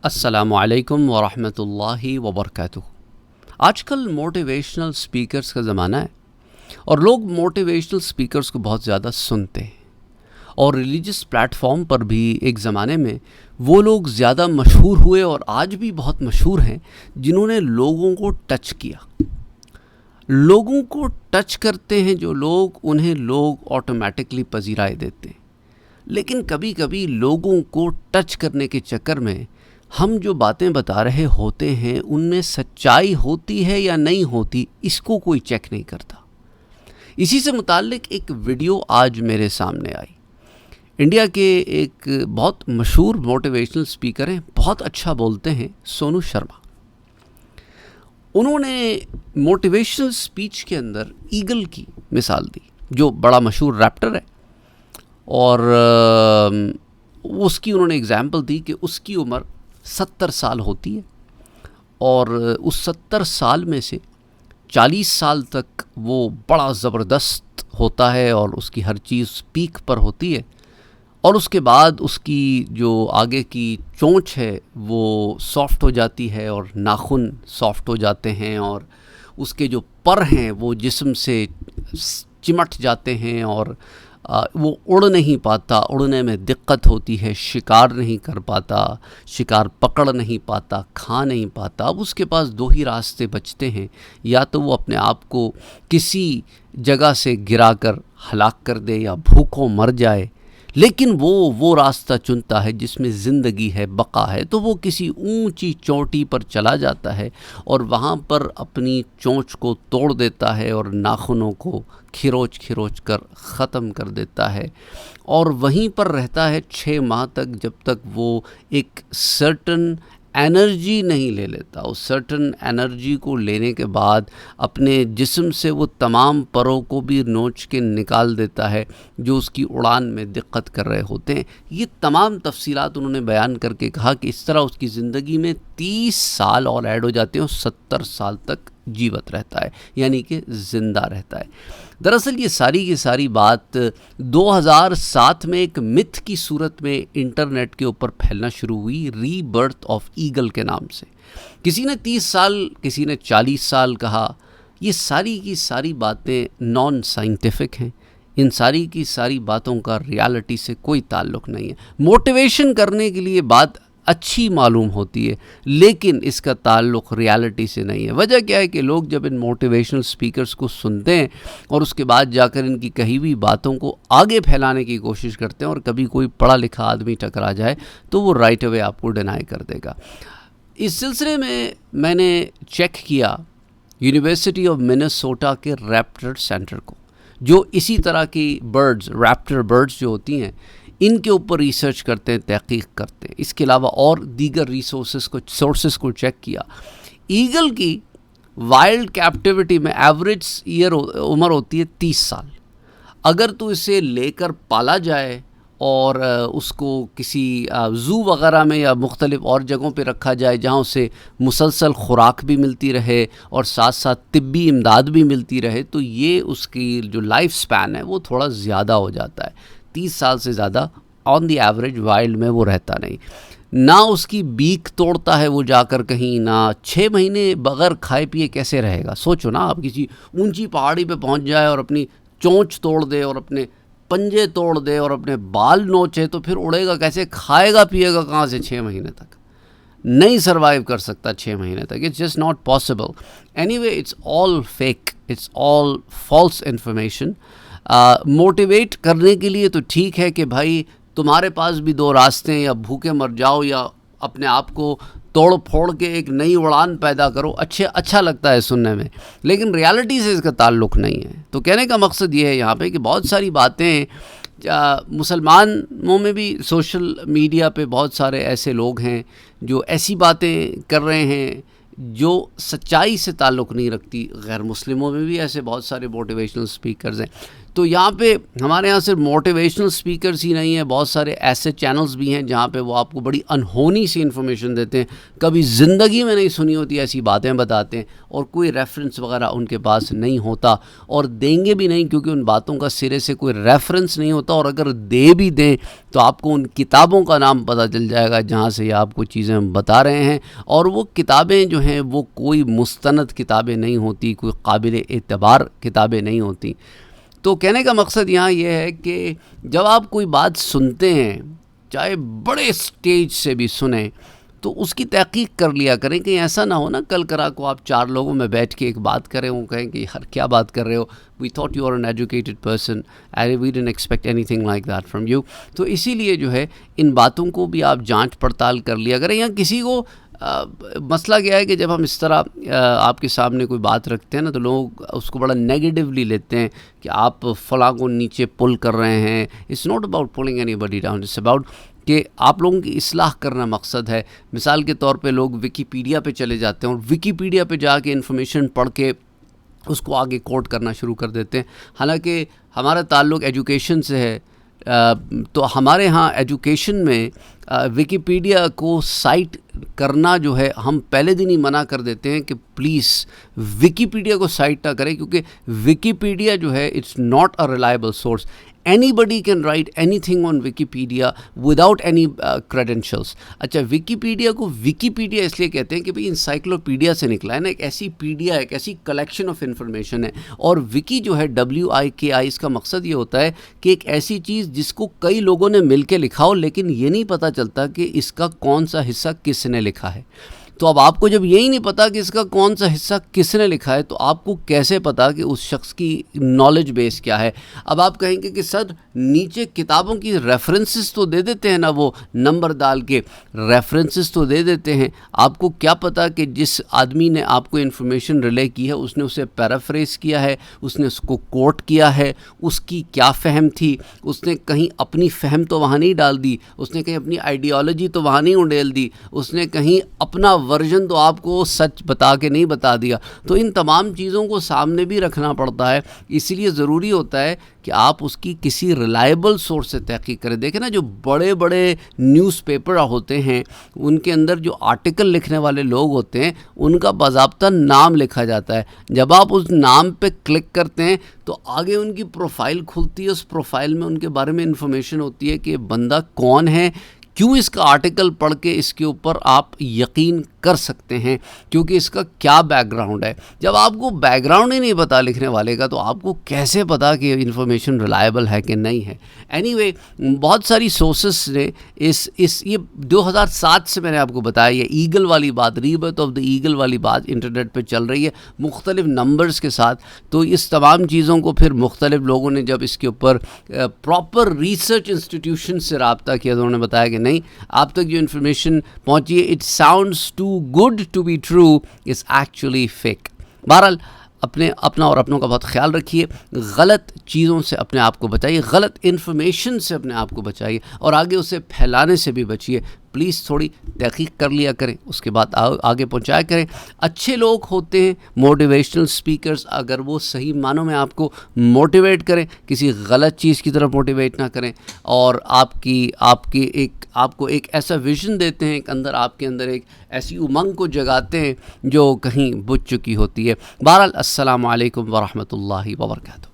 अस्सलामुअलैकुम वरहमतुल्लाहि वबरकातुहू। आजकल मोटिवेशनल स्पीकर्स का ज़माना है और लोग मोटिवेशनल स्पीकर्स को बहुत ज़्यादा सुनते हैं और रिलीजियस प्लेटफॉर्म पर भी एक ज़माने में वो लोग ज़्यादा मशहूर हुए और आज भी बहुत मशहूर हैं जिन्होंने लोगों को टच किया। लोगों को टच करते हैं जो लोग, उन्हें लोग ऑटोमेटिकली पजीराई देते हैं। लेकिन कभी कभी लोगों को टच करने के चक्कर में हम जो बातें बता रहे होते हैं उनमें सच्चाई होती है या नहीं होती, इसको कोई चेक नहीं करता। इसी से मुताल्लिक एक वीडियो आज मेरे सामने आई। इंडिया के एक बहुत मशहूर मोटिवेशनल स्पीकर हैं, बहुत अच्छा बोलते हैं, सोनू शर्मा। उन्होंने मोटिवेशनल स्पीच के अंदर ईगल की मिसाल दी, जो बड़ा मशहूर रैप्टर है, और उसकी उन्होंने एग्जाम्पल दी कि उसकी उम्र 70 साल होती है और उस 70 साल में से 40 साल तक वो बड़ा ज़बरदस्त होता है और उसकी हर चीज़ पीक पर होती है, और उसके बाद उसकी जो आगे की चोंच है वो सॉफ्ट हो जाती है और नाखून सॉफ्ट हो जाते हैं और उसके जो पर हैं वो जिस्म से चिमट जाते हैं और वो उड़ नहीं पाता, उड़ने में दिक्कत होती है, शिकार नहीं कर पाता, शिकार पकड़ नहीं पाता, खा नहीं पाता। अब उसके पास दो ही रास्ते बचते हैं, या तो वो अपने आप को किसी जगह से गिराकर हलाक कर दे या भूखों मर जाए, लेकिन वो रास्ता चुनता है जिसमें ज़िंदगी है, बका है। तो वो किसी ऊंची चोटी पर चला जाता है और वहाँ पर अपनी चोंच को तोड़ देता है और नाखूनों को खिरोच खिरोच कर ख़त्म कर देता है, और वहीं पर रहता है 6 माह तक, जब तक वो एक सर्टन एनर्जी नहीं ले लेता। उस सर्टन एनर्जी को लेने के बाद अपने जिस्म से वो तमाम परों को भी नोच के निकाल देता है जो उसकी उड़ान में दिक्कत कर रहे होते हैं। ये तमाम तफसीलात उन्होंने बयान करके कहा कि इस तरह उसकी ज़िंदगी में 30 साल और ऐड हो जाते हैं और 70 साल तक जीवित रहता है, यानी कि ज़िंदा रहता है। दरअसल ये सारी की सारी बात 2007 में एक मिथ की सूरत में इंटरनेट के ऊपर फैलना शुरू हुई, रीबर्थ ऑफ ईगल के नाम से। किसी ने 30 साल, किसी ने 40 साल कहा। ये सारी की सारी बातें नॉन साइंटिफिक हैं। इन सारी की सारी बातों का रियलिटी से कोई ताल्लुक़ नहीं है। मोटिवेशन करने के लिए बात अच्छी मालूम होती है, लेकिन इसका ताल्लुक़ रियलिटी से नहीं है। वजह क्या है कि लोग जब इन मोटिवेशनल स्पीकर्स को सुनते हैं और उसके बाद जाकर इनकी कही हुई बातों को आगे फैलाने की कोशिश करते हैं, और कभी कोई पढ़ा लिखा आदमी टकरा जाए तो वो राइट अवे आपको डिनाई कर देगा। इस सिलसिले में मैंने चेक किया यूनिवर्सिटी ऑफ मिनेसोटा के रैप्टर सेंटर को, जो इसी तरह की बर्ड्स, रैप्टर बर्ड्स जो होती हैं, इनके ऊपर रिसर्च करते हैं, तहकीक करते हैं। इसके अलावा और दीगर सोर्सेस को चेक किया। ईगल की वाइल्ड कैप्टिविटी में एवरेज उम्र होती है 30 साल। अगर तो इसे लेकर पाला जाए और उसको किसी ज़ू वग़ैरह में या मुख्तलिफ़ और जगहों पे रखा जाए जहाँ उसे मुसलसल खुराक भी मिलती रहे और साथ साथ तिब्बी इमदाद भी मिलती रहे, तो ये उसकी जो लाइफ स्पैन है वो थोड़ा ज़्यादा हो जाता है। 30 साल से ज़्यादा ऑन दी एवरेज वाइल्ड में वो रहता नहीं। ना उसकी बीक तोड़ता है वो जाकर कहीं, ना 6 महीने बग़ैर खाए पिए कैसे रहेगा। सोचो ना, आप किसी ऊंची पहाड़ी पे पहुंच जाए और अपनी चोंच तोड़ दे और अपने पंजे तोड़ दे और अपने बाल नोचे, तो फिर उड़ेगा कैसे, खाएगा पिएगा कहाँ से? 6 महीने तक नहीं सर्वाइव कर सकता। 6 महीने तक it's just not possible. Anyway, it's all fake, it's all false information. Motivate करने के लिए तो ठीक है कि भाई तुम्हारे पास भी दो रास्ते हैं, या भूखे मर जाओ या अपने आप को तोड़ फोड़ के एक नई उड़ान पैदा करो। अच्छा लगता है सुनने में, लेकिन रियलिटी से इसका ताल्लुक़ नहीं है। तो कहने का मकसद ये है यहाँ पे कि बहुत सारी बातें, मुसलमानों में भी सोशल मीडिया पे बहुत सारे ऐसे लोग हैं जो ऐसी बातें कर रहे हैं जो सच्चाई से ताल्लुक़ नहीं रखती। गैर मुस्लिमों में भी ऐसे बहुत सारे मोटिवेशनल स्पीकर्स हैं। तो यहाँ पे हमारे यहाँ सिर्फ मोटिवेशनल स्पीकर्स ही नहीं है, बहुत सारे ऐसे चैनल्स भी हैं जहाँ पे वो आपको बड़ी अनहोनी सी इन्फॉर्मेशन देते हैं, कभी ज़िंदगी में नहीं सुनी होती ऐसी बातें बताते हैं, और कोई रेफरेंस वगैरह उनके पास नहीं होता और देंगे भी नहीं, क्योंकि उन बातों का सिरे से कोई रेफरेंस नहीं होता। और अगर दे भी दें तो आपको उन किताबों का नाम पता चल जाएगा जहाँ से ये आपको चीज़ें बता रहे हैं, और वो किताबें जो हैं वो कोई मुस्तनद किताबें नहीं होती, कोई काबिल एतबार किताबें नहीं होती। तो कहने का मकसद यहाँ ये है कि जब आप कोई बात सुनते हैं, चाहे बड़े स्टेज से भी सुने, तो उसकी तहकीक कर लिया करें। कि ऐसा ना हो ना कल करा को आप 4 लोगों में बैठ के एक बात करें, वो कहें कि यार क्या बात कर रहे हो, we thought you are an educated person and we didn't expect anything like that from you. तो इसीलिए जो है इन बातों को भी आप जांच पड़ताल कर लिया करें। या किसी को मसला क्या है कि जब हम इस तरह आपके सामने कोई बात रखते हैं ना, तो लोग उसको बड़ा नेगेटिवली लेते हैं कि आप फ़लाँ को नीचे पुल कर रहे हैं। It's not about pulling anybody down, it's about कि आप लोगों की इस्लाह करना मकसद है। मिसाल के तौर पे लोग विकीपीडिया पे चले जाते हैं और विकीपीडिया पे जाके इन्फॉर्मेशन पढ़ के उसको आगे कोट करना शुरू कर देते हैं। हालांकि हमारा ताल्लुक़ एजुकेशन से है, तो हमारे यहाँ एजुकेशन में विकीपीडिया को साइट करना जो है, हम पहले दिन ही मना कर देते हैं कि प्लीज़ विकीपीडिया को साइट ना करें, क्योंकि विकीपीडिया जो है it's not a reliable source. Anybody can write anything on Wikipedia without any credentials. अच्छा, विकीपीडिया को विकीपीडिया इसलिए कहते हैं कि भाई इंसाइक्लोपीडिया से निकला है ना, एक ऐसी पीडिया है, एक ऐसी कलेक्शन ऑफ इंफॉर्मेशन है। और विकी जो है WIKI, इसका मकसद ये होता है कि एक ऐसी चीज़ जिसको कई लोगों ने मिल के लिखा हो, लेकिन ये नहीं पता चलता कि इसका कौन सा हिस्सा किसने लिखा है। तो अब आपको जब यही नहीं पता कि इसका कौन सा हिस्सा किसने लिखा है, तो आपको कैसे पता कि उस शख्स की नॉलेज बेस क्या है। अब आप कहेंगे कि सर नीचे किताबों की रेफरेंसेस तो दे देते हैं ना, वो नंबर डाल के रेफरेंसेस तो दे देते हैं, आपको क्या पता कि जिस आदमी ने आपको इन्फॉर्मेशन रिले की है उसने उसे पैराफ्रेज किया है, उसने उसको कोट किया है, उसकी क्या फ़हम थी, उसने कहीं अपनी फ़हम तो वहाँ नहीं डाल दी, उसने कहीं अपनी आइडियोलॉजी तो वहाँ नहीं उड़ेल दी, उसने कहीं अपना वर्जन तो आपको सच बता के नहीं बता दिया। तो इन तमाम चीज़ों को सामने भी रखना पड़ता है। इसलिए ज़रूरी होता है कि आप उसकी किसी रिलायबल सोर्स से तहकीक करें। देखें ना, जो बड़े बड़े न्यूज़पेपर होते हैं उनके अंदर जो आर्टिकल लिखने वाले लोग होते हैं उनका बाज़ाब्ता नाम लिखा जाता है। जब आप उस नाम पे क्लिक करते हैं तो आगे उनकी प्रोफाइल खुलती है, उस प्रोफाइल में उनके बारे में इंफॉर्मेशन होती है कि बंदा कौन है, क्यों इसका आर्टिकल पढ़ के इसके ऊपर आप यकीन कर सकते हैं, क्योंकि इसका क्या बैकग्राउंड है। जब आपको बैकग्राउंड ही नहीं पता लिखने वाले का, तो आपको कैसे पता कि इन्फॉर्मेशन रिलायबल है कि नहीं है। एनीवे, बहुत सारी सोर्सेस ने ये 2007 से मैंने आपको बताया, ये ईगल वाली बात, रीबर्थ ऑफ द ईगल वाली बात इंटरनेट पे चल रही है मुख्तलिफ नंबर्स के साथ। तो इस तमाम चीज़ों को फिर मुख्तलिफ लोगों ने जब इसके ऊपर प्रॉपर रिसर्च इंस्टीट्यूशन से रब्ता किया तो उन्होंने बताया कि नहीं, आप तक जो इन्फॉर्मेशन पहुँची है, it sounds too good to be true, is actually fake. बहरहाल अपना और अपनों का बहुत ख्याल रखिए, गलत चीज़ों से अपने आप को बचाइए, गलत इन्फॉर्मेशन से अपने आप को बचाइए और आगे उसे फैलाने से भी बचिए। प्लीज़ थोड़ी तहकीक कर लिया करें, उसके बाद आगे पहुंचाया करें। अच्छे लोग होते हैं मोटिवेशनल स्पीकर्स, अगर वो सही मानों में आपको मोटिवेट करें, किसी गलत चीज़ की तरफ मोटिवेट ना करें, और आपको एक ऐसा विज़न देते हैं, अंदर आपके अंदर एक ऐसी उमंग को जगाते हैं जो कहीं बुझ चुकी होती है। बहरहाल, अस्सलामु अलैकुम वरहमतुल्लाहि वबरकातुहू।